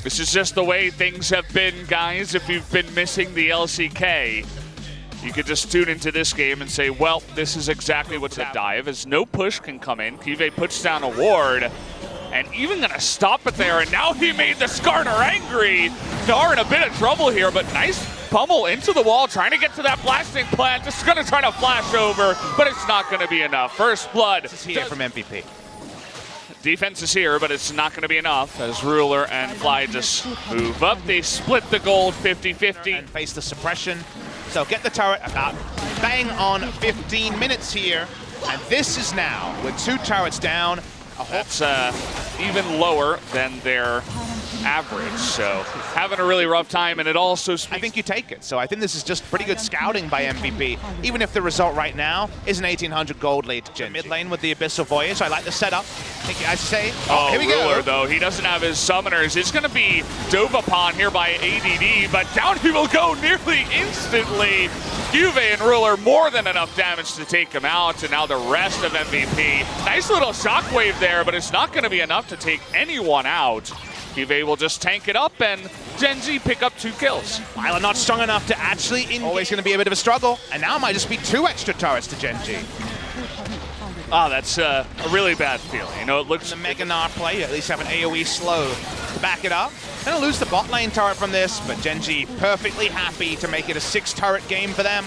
This is just the way things have been, guys. If you've been missing the LCK, you could just tune into this game and say, well, this is exactly what's a dive, as no push can come in. Kyve puts down a ward, and even gonna stop it there, and now he made the Skarner angry. Gnar in a bit of trouble here, but nice pummel into the wall, trying to get to that blasting plant. Just gonna try to flash over, but it's not gonna be enough. First blood. This is here from MVP. Defense is here, but it's not going to be enough as Ruler and Fly just move up. They split the gold 50-50. And face the suppression. So get the turret about bang on 15 minutes here. And this is now with 2 turrets down. That's even lower than their average, so having a really rough time, and it also speaks. I think you take it. So I think this is just pretty good scouting by MVP, even if the result right now is an 1800 gold lead to Gen.G. Mid lane with the Abyssal Voyage. I like the setup. I say, here we Ruler, go. Though, he doesn't have his summoners. It's going to be dove upon here by ADD, but down he will go nearly instantly. Kyve and Ruler more than enough damage to take him out, and now the rest of MVP. Nice little shockwave there, but it's not going to be enough to take anyone out. Kyve will just tank it up, and Gen.G pick up 2 kills. While not strong enough to actually engage. Always going to be a bit of a struggle, and now it might just be 2 extra turrets to Gen.G. Oh, that's a really bad feeling. You know, it looks... The Mega Gnar play, at least have an AoE slow to back it up. Gonna lose the bot lane turret from this, but Gen.G perfectly happy to make it a 6 turret game for them.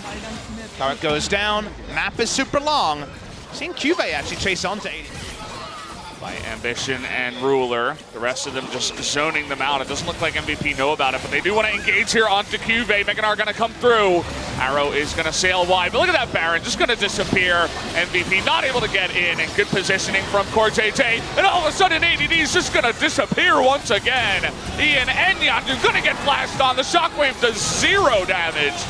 Turret goes down, map is super long. Seeing Kyve actually chase on to 80. By Ambition and Ruler. The rest of them just zoning them out. It doesn't look like MVP know about it, but they do want to engage here onto Kyve. Mega Gnar gonna come through. Arrow is gonna sail wide, but look at that Baron just gonna disappear. MVP not able to get in, and good positioning from KazaLoLLCShighlights. And all of a sudden ADD is just gonna disappear once again. Ian and Yondu gonna get flashed on. The shockwave does 0 damage.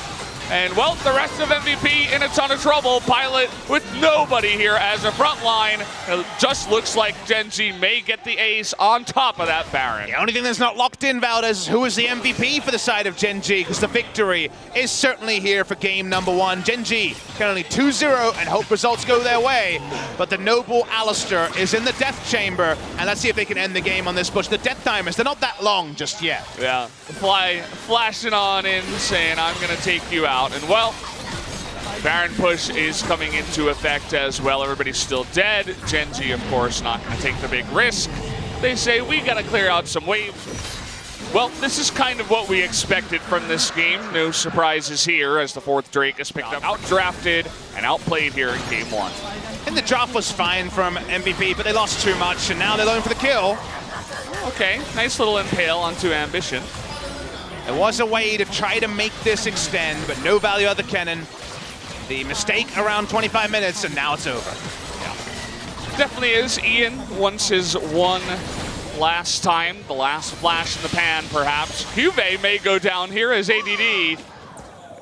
And, well, the rest of MVP in a ton of trouble. Pilot with nobody here as a front line. It just looks like Gen.G may get the ace on top of that Baron. The only thing that's not locked in, Valdez, is who is the MVP for the side of Gen.G, because the victory is certainly here for game number 1. Gen.G can only 2-0 and hope results go their way. But the noble Alistair is in the death chamber, and let's see if they can end the game on this push. The death timers, they're not that long just yet. Yeah, Fly flashing on in, saying, I'm going to take you out. And well, Baron push is coming into effect as well. Everybody's still dead. Gen.G, of course, not going to take the big risk. They say, we got to clear out some waves. Well, this is kind of what we expected from this game. No surprises here as the 4th Drake is picked up. Outdrafted and outplayed here in game 1. And the draft was fine from MVP, but they lost too much, and now they're looking for the kill. Okay, nice little impale onto Ambition. There was a way to try to make this extend, but no value out of the cannon. The mistake around 25 minutes, and now it's over. Yeah. Definitely is. Ian wants his one last time, the last flash in the pan, perhaps. Kyve may go down here as ADD.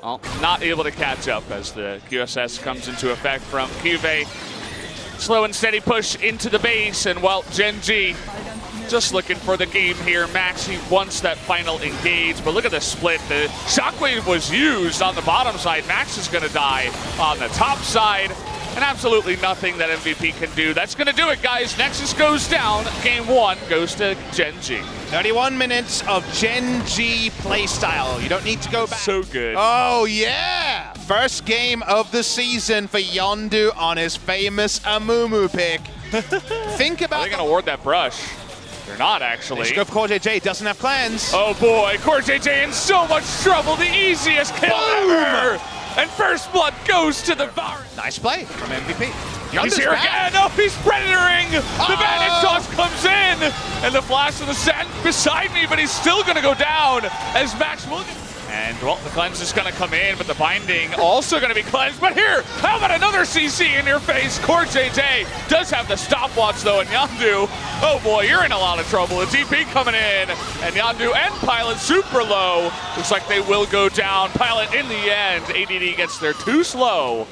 Well, not able to catch up as the QSS comes into effect from Kyve. Slow and steady push into the base, and well, Gen.G just looking for the game here. Max, he wants that final engage, but look at the split. The shockwave was used on the bottom side. Max is going to die on the top side, and absolutely nothing that MVP can do. That's going to do it, guys. Nexus goes down. Game 1 goes to Gen.G. 31 minutes of Gen.G playstyle. You don't need to go back. So good. Oh, yeah. First game of the season for Yondu on his famous Amumu pick. Think about Are they going to award that brush? They're not, actually. Let's go for KazaLoLLCShighlights, doesn't have cleanse. Oh boy, KazaLoLLCShighlights in so much trouble. The easiest kill ever. And first blood goes to the Baron. Nice play from MVP. He's here again. Oh, he's Predatoring. The Vanish Toss comes in. And the flash of the sand beside me, but he's still going to go down as Max will get... And, well, the cleanse is going to come in, but the binding also going to be cleansed. But here, how about another CC in your face? KazaLoLLCShighlights does have the stopwatch, though, and Yondu, oh boy, you're in a lot of trouble. A TP coming in, and Yondu and Pilot super low. Looks like they will go down. Pilot in the end. ADD gets there too slow.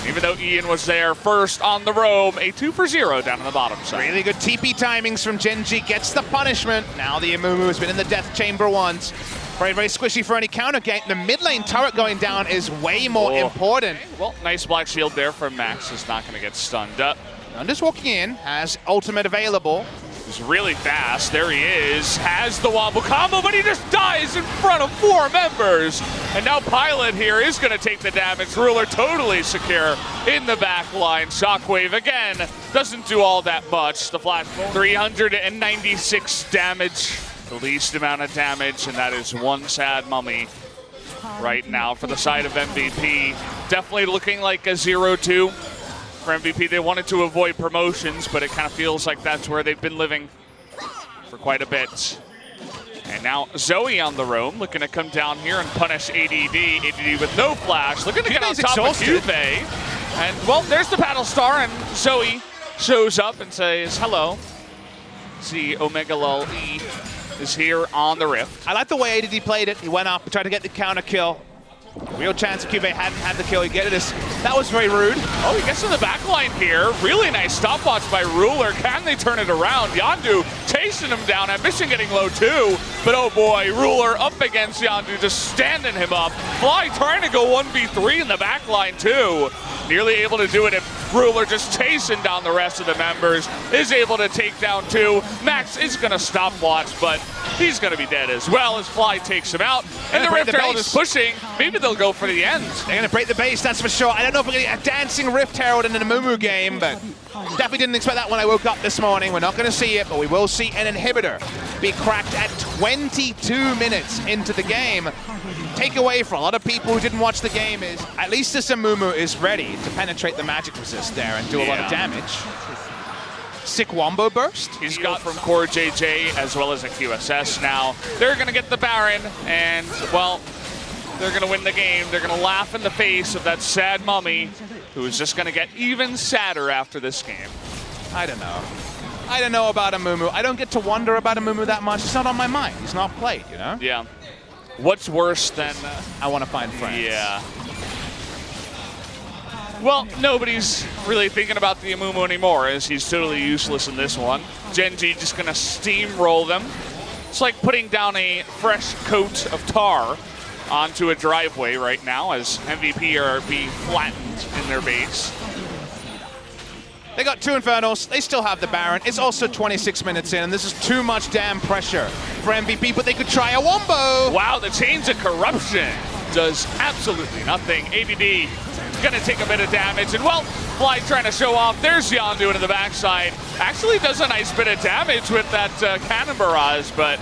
Even though Ian was there first on the roam, a 2 for 0 down on the bottom side. Really good TP timings from Gen.G, gets the punishment. Now the Amumu has been in the death chamber once. Very, very squishy for any counter game. The mid lane turret going down is way more important. Well, nice black shield there from Max. Is not going to get stunned up. I'm just walking in, has ultimate available. He's really fast. There he is. Has the wombo combo, but he just dies in front of 4 members. And now Pilot here is going to take the damage. Ruler totally secure in the back line. Shockwave again doesn't do all that much. The flash 396 damage, the least amount of damage, and that is one sad mummy right now for the side of MVP. Definitely looking like a 0-2 for MVP. They wanted to avoid promotions, but it kind of feels like that's where they've been living for quite a bit. And now Zoe on the roam, looking to come down here and punish ADD. ADD with no flash, looking to get on top of Juve. And, well, there's the battle star, and Zoe shows up and says, hello. See, Omega Lol E is here on the Rift. I like the way ADD played it. He went up, tried to get the counter kill. Real chance Cube hadn't had the kill. He get it. That was very rude. Oh, he gets to the back line here. Really nice stopwatch by Ruler. Can they turn it around? Yondu chasing him down. Ambition getting low too. But oh boy, Ruler up against Yondu, just standing him up. Fly trying to go 1v3 in the back line too. Nearly able to do it if Ruler just chasing down the rest of the members. Is able to take down 2. Max is going to stopwatch, but he's going to be dead as well as Fly takes him out. And the Rift Herald is pushing. Maybe they'll go for the end. They're going to break the base, that's for sure. I don't know if we're going to get a dancing Rift Herald in the Mumu game, but definitely didn't expect that when I woke up this morning. We're not going to see it, but we will see an inhibitor be cracked at 22 minutes into the game. Takeaway for a lot of people who didn't watch the game is at least this Mumu is ready to penetrate the magic resist there and do a lot of damage. Sick wombo burst. He's got from Core JJ as well as a QSS now. They're going to get the Baron, and, well, they're going to win the game. They're going to laugh in the face of that sad mummy who is just going to get even sadder after this game. I don't know. I don't know about Amumu. I don't get to wonder about Amumu that much. It's not on my mind. He's not played, you know? Yeah. What's worse than... I want to find friends. Yeah. Well, nobody's really thinking about the Amumu anymore, as he's totally useless in this one. Gen.G just going to steamroll them. It's like putting down a fresh coat of tar onto a driveway right now, as MVP are being flattened in their base. They got 2 Infernals. They still have the Baron. It's also 26 minutes in, and this is too much damn pressure for MVP, but they could try a wombo. Wow, the Chains of Corruption does absolutely nothing. ADD gonna take a bit of damage, and, well, Fly trying to show off. There's Yondu in the backside. Actually does a nice bit of damage with that Cannon Barrage, but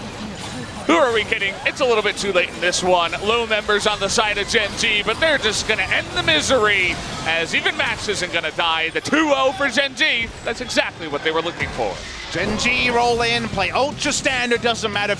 who are we kidding? It's a little bit too late in this one. Low members on the side of Gen.G, but they're just going to end the misery, as even Max isn't going to die. The 2-0 for Gen.G. That's exactly what they were looking for. Gen.G roll in, play ultra standard, doesn't matter.